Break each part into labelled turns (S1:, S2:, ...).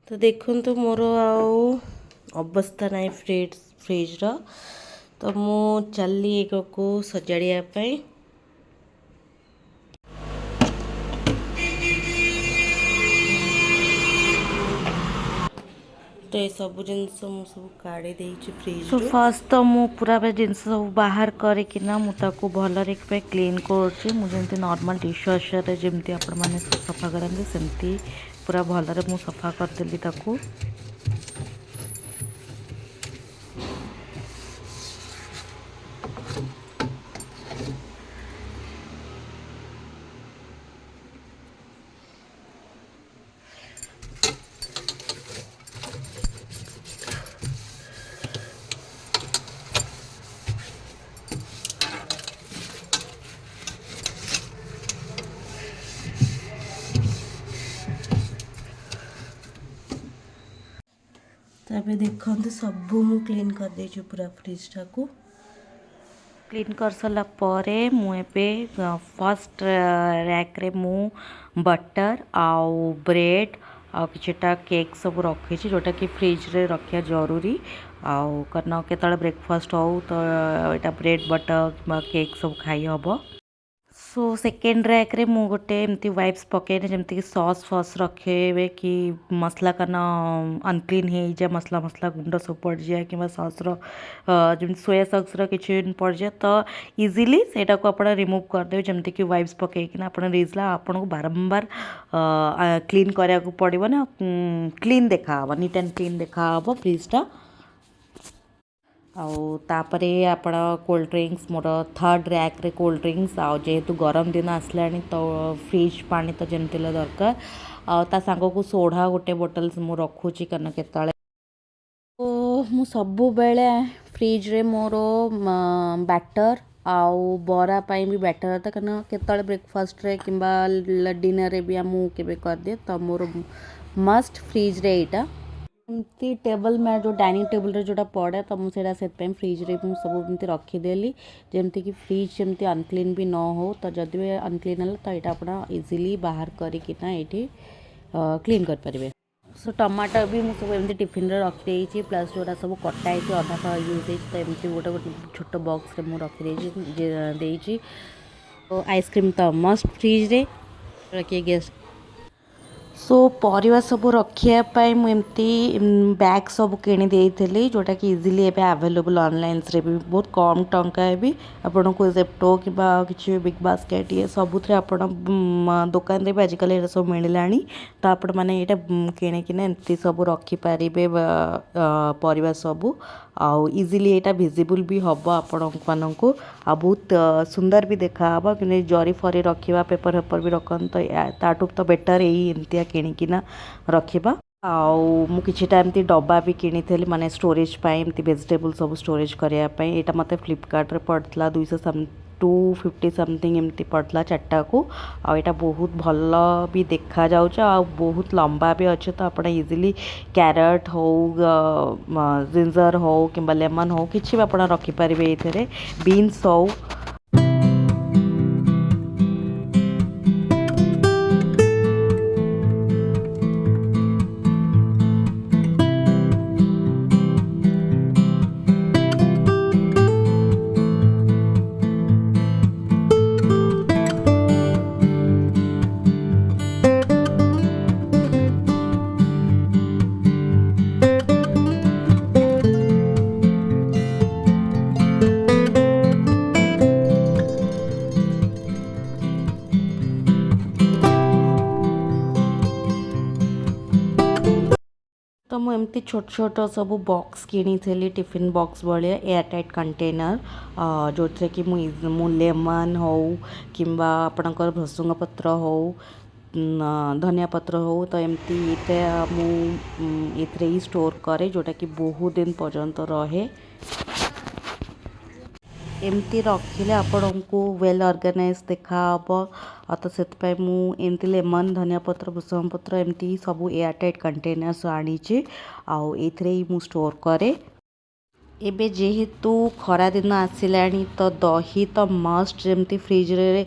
S1: तो देखो मोर आउ अवस्था ना फ्रिज्र तो मु चलली को सजाड़ियापी। तो ये सब जिनस सब काढ़ी फ्रिज सो फर्स्ट तो मु पूरा जिनस सब बाहर करकिना मुझे भल क्लीन कर नॉर्मल डिश वॉशर जमी आपण मैंने सफा करते सेमती पूरा भलरे मु सफा करदेली ताकू। तबे देखते सबू मु क्लीन कर दे पूरा फ्रिजटा को क्लीन कर सारा मुझे फर्स्ट रैक रे मु बटर आउ ब्रेड आउ किछटा केक सब रखी जोटा कि फ्रिज रे रखा जरूरी आउ कारण केतले ब्रेकफास्ट हो तो यहाँ ब्रेड बटर केक सब खाई हम। सो सेकेंड रैक रे मु गोटे एमती वाइप्स पकेने जमती कि सॉस फॉस रखे कि मसला काना अनक्लीन हो जाए मसला मसला गुंड सब पड़ जाए कि सॉस जमी सोया सॉस किसी पड़ जाए तो इजीली सेटा को आप रिमूव करदे जमती कि वाइप्स पकईकिना आप रिजला आपन को बारंबार क्लीन करा पड़ो ना क्लीन देखा नीट एंड क्लीन देखा फ्रिजटा। आउ तापरे आपण कोल्ड ड्रिंक्स मोर थर्ड रैक रे कोल्ड ड्रिंक्स आउ जेहेतु गरम दिन आसला तो फ्रिज पानी तो जमती दरकार आ सांग को सोढ़ा गोटे बोटल मु रखुची कारण केतले तो मु सबु बेले फ्रिज रे मोर बैटर आउ बरा पाई भी बैटर था कारण केतले ब्रेकफास्ट रे किंबा डिनर रे भी मु केबे कर दिए तो मोर मस्ट फ्रिज रे एटा एमती टेबल मैट जो डाइनिंग टेबल रे जोटा पड़े तो मुझे फ्रिज रे सब एमती रखीदेली जमती कि फ्रिज जमती अनक्लीन भी न हो तो जदि भी अनक्लीन है तो यहाँ आप इजिली बाहर करना ये क्लीन करेंगे। सो टमाटर भी मुझे सब एमती टिफिन रे रखी प्लस जोटा सब कटा अधा यूज तो एमती गोटे गोटे छोट बॉक्स रे मुझे रखी तो आइसक्रीम तो मस्ट फ्रिज रे रखिए गेस्ट। सो परिवा सब रखापी मुझे बैग सब किणी जोटा कि इजिली एवं आवेलेबल ऑनलाइन रे भी बहुत कम टंका भी आपन को जेप्टो कि किसी बिग बास्केट ये सबुथ दुकान भी आजिकल ये सब मिलला तो आपण मैंने यहाँ किणिकिना एमती सब रखिपारे परिवा सब आउ इजिली यहाँ भिजिबल भी हम आपण मानू आ बहुत सुंदर भी देखा कि जरी फरी रखा पेपर पेपर भी रखन तो ताठू तो बेटर यही एमती किणिकिना रखा आउ मु किछिटा एमती डब्बा भी किनी माने स्टोरेज पाई एमती वेजिटेबल सब स्टोरेज करिया पाई एटा मते फ्लिपकार्ट रे पड़तला 250 समथिंग एमती पड़तला चारटा को आ एटा बहुत भल भी देखा जाउछ आ बहुत लंबा भी अच्छे तो आपण इजीली कैरेट हो जिंजर हो किंबा लेमन हो किछि भी आपण रखि परिबे एथरे बीन्स हो। तो मुझे छोट छोट सब बॉक्स किनी टिफिन बॉक्स भाया एयरटाइट कंटेनर जो थे कि मु लेमन हो कि आपणकर भृसुंग पत्र हो धनिया पत्र हो तो एमती मुझे स्टोर करे जोटा कि बहुत दिन पर्यंत रहे एमती रखिले आपण को वेल ऑर्गेनाइज देखा तो से मुझे लेमन धनिया पत्र भृसंग पत्र एमती सब एयरटाइट कंटेनर्स आनी आउ ये मु स्टोर करे। ଏବେ ଯେହେତୁ ଖରା ଦିନ ଆସିଲାଣି ତ ଦହି ତ ମଷ୍ଟ ଯେମିତି ଫ୍ରିଜରେ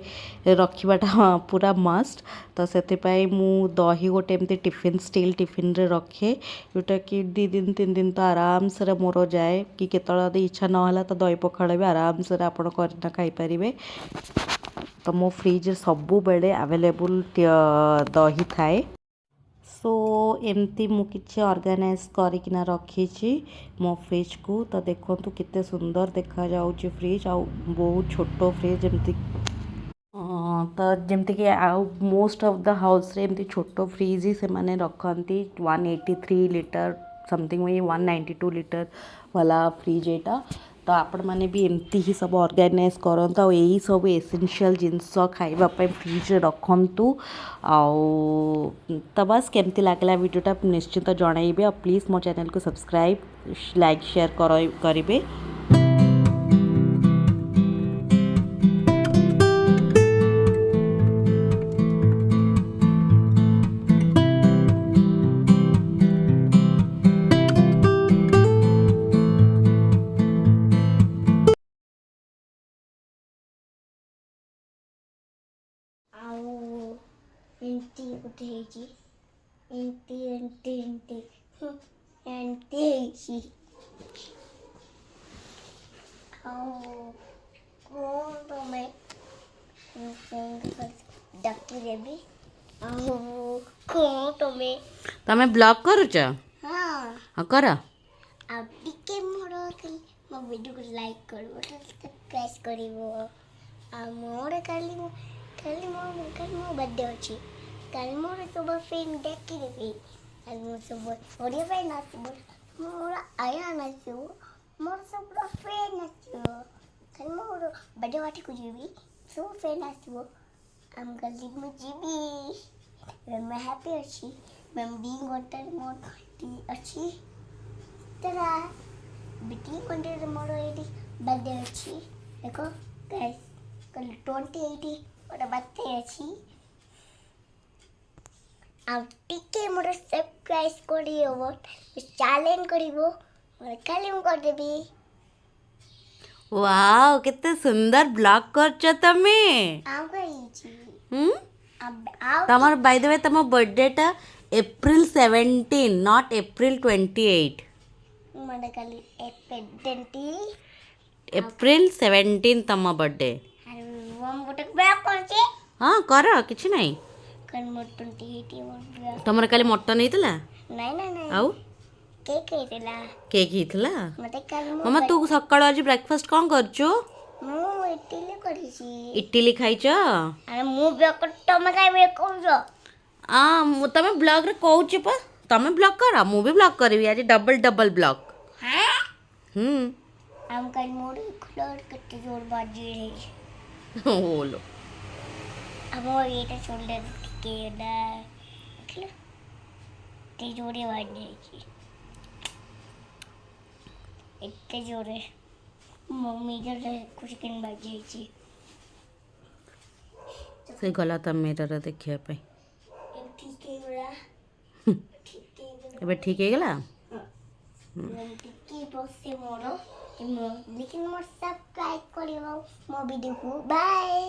S1: ରଖିବାଟା ପୁରା ମଷ୍ଟ। ତ ସେଥିପାଇଁ ମୁଁ ଦହି ଗୋଟେ ଏମିତି ଟିଫିନ୍ ଷ୍ଟିଲ୍ ଟିଫିନ୍ରେ ରଖେ, ଯେଉଁଟାକି 2 ଦିନ 3 ଦିନ ତ ଆରାମସରେ ମୋର ଯାଏ। କି କେତେବେଳେ ଯଦି ଇଚ୍ଛା ନହେଲା ତ ଦହି ପଖାଳ ବି ଆରାମସରେ ଆପଣ କରିନା ଖାଇପାରିବେ। ତ ମୋ ଫ୍ରିଜରେ ସବୁବେଳେ ଆଭେଲେବୁଲ୍ ଦହି ଥାଏ। ସୋ ଏମିତି ମୁଁ କିଛି ଅର୍ଗାନାଇଜ୍ କରିକିନା ରଖିଛି ମୋ ଫ୍ରିଜ୍କୁ। ତ ଦେଖନ୍ତୁ କେତେ ସୁନ୍ଦର ଦେଖାଯାଉଛି ଫ୍ରିଜ୍, ଆଉ ବହୁତ ଛୋଟ ଫ୍ରିଜ୍ ଯେମିତି ତ ଯେମିତିକି ଆଉ ମୋଷ୍ଟ ଅଫ୍ ଦ ହାଉସ୍ରେ ଏମିତି ଛୋଟ ଫ୍ରିଜ୍ ହିଁ ସେମାନେ ରଖନ୍ତି। 183 ଲିଟର ସମଥିଙ୍ଗ 192 ଲିଟର ବାଲା ଫ୍ରିଜ୍ ଏଇଟା। ତ ଆପଣମାନେ ବି ଏମିତି ହିଁ ସବୁ ଅର୍ଗାନାଇଜ୍ କରନ୍ତୁ, ଆଉ ଏଇ ସବୁ ଏସେନ୍ସିଆଲ୍ ଜିନିଷ ଖାଇବା ପାଇଁ ଫ୍ରିଜରେ ରଖନ୍ତୁ। ଆଉ ତ ବାସ୍ କେମିତି ଲାଗିଲା ଭିଡ଼ିଓଟା ନିଶ୍ଚିନ୍ତ ଜଣାଇବେ, ଆଉ ପ୍ଲିଜ୍ ମୋ ଚ୍ୟାନେଲକୁ ସବସ୍କ୍ରାଇବ୍ ଲାଇକ୍ ସେୟାର କରିବେ।
S2: ଆଉ ଏମିତି ଗୋଟେ ହେଇଛି, ଏମିତି ଏମିତି ଏମିତି ଏମିତି ହେଇଛି। ଆଉ କ'ଣ ତମେ ଡାକିଦେବି? ଆଉ କ'ଣ
S1: ତମେ ବ୍ଲଗ୍ କରୁଛ?
S2: ହଁ
S1: ହଁ କର।
S2: ଆଉ ଟିକେ ମୋର ମୋ ଭିଡ଼ିଓକୁ ଲାଇକ୍ କରିବ, ସବସ୍କ୍ରାଇବ୍ କରିବ। ଆଉ ମୋର କାଲି ମୋ ବାର୍ଥଡେ ଅଛି। କାଲି ମୋର ସବୁ ଫ୍ରେଣ୍ଡ ଡାକିଦେବି। କାଲି ମୋର ସବୁ ଓଡ଼ିଆ ଫ୍ରେଣ୍ଡ ଆସିବ, ମୋର ଆୟାନ ଆସିବ, ମୋର ସବୁ ଫ୍ରେଣ୍ଡ ଆସିବ। କାଲି ମୋର ବାର୍ଥଡେ ପାର୍ଟିକୁ ଯିବି, ସବୁ ଫ୍ରେଣ୍ଡ ଆସିବ। ଆମ କାଲି ମୁଁ ଯିବି। ମୁଁ ହାପି ଅଛି। ମ୍ୟାମ୍ 2 ଘଣ୍ଟାରେ ମୋର ଅଛି। ତାରା ବିଟି ଘଣ୍ଟାରେ ମୋର ଏଇଠି ବାର୍ଥଡେ ଅଛି। ଦେଖ ଗାଇସ୍, କାଲି 28 ମୋର ବାର୍ଥଡେ ଅଛି। ଆଉ ଟିକେ ମୋର ସବସ୍କ୍ରାଇବ୍ କରିବ, ଚ୍ୟାଲେଞ୍ଜ କରିବ, କାଲି ମୁଁ କରିଦେବି।
S1: ୱାଓ କେତେ ସୁନ୍ଦର ବ୍ଲଗ୍ କରୁଛ ତମେ।
S2: ଆଉ ହେଇଛି
S1: ତମର ବାଇ ଦ ୱେ ତମ ବର୍ଥଡେଟା April 17 ନଟ୍ April 28।
S2: ମାନେ କାଲି
S1: April 17 ତମ ବର୍ଥଡେ।
S2: ମୁଁ ଗୋଟେ ବ୍ଲଗ୍ କରୁଛି।
S1: ହଁ କର, କିଛି ନାହିଁ।
S2: କାଲି ମୋର 28
S1: ତମର କାଲି ମଟନ୍ ହେଇଥିଲା?
S2: ନାଇଁ
S1: ଆଉ
S2: କେକ୍ ହେଇଥିଲା।
S1: କେକ୍ ହେଇଥିଲା?
S2: ମତେ କାଲି
S1: ମାମା ତୁ ସକାଳୁ ଆଜି ବ୍ରେକଫାଷ୍ଟ କ'ଣ କରୁଛୁ?
S2: ମୁଁ ଇଟିଲି କରିଛି।
S1: ଇଟିଲି ଖାଇଛ?
S2: ଆରେ ମୁଁ ତମେ କାଇଁ କରୁଛ?
S1: ତମେ ବ୍ଲଗ୍ରେ କହୁଛ ପା, ତମେ ବ୍ଲଗ୍ କର, ମୁଁ ବି ବ୍ଲଗ୍ କରିବି ଆଜି ଡବଲ୍ ବ୍ଲଗ୍।
S2: ଆମ କାଲି ମୋର କେତେ ଜୋର ବାଜି ହେଇଛି।
S1: ଓଲୋ
S2: ଆମ ଏଇଟା ସୋଲ୍ଡର ଟିକେ ହେଲା, ଏତେ ଜୋରେ ବାଜି ହେଇଛି, ଏତେ ଜୋରେ ମମିର ଚିକେନ୍ ବାଜି ହେଇଛି।
S1: ସେ ଗଲା ତା ମିରର ଦେଖିବା ପାଇଁ।
S2: ଠିକ୍ ହେଇଗଲା।
S1: ଏବେ ଠିକ୍ ହେଇଗଲା?
S2: ଟିକେ ବସେ ମୋର ଲେକିନ୍ ମୋର ସବସ୍କ୍ରାଇବ୍ କରିବ ମୋ ଭିଡ଼ିଓକୁ। ବାଏ।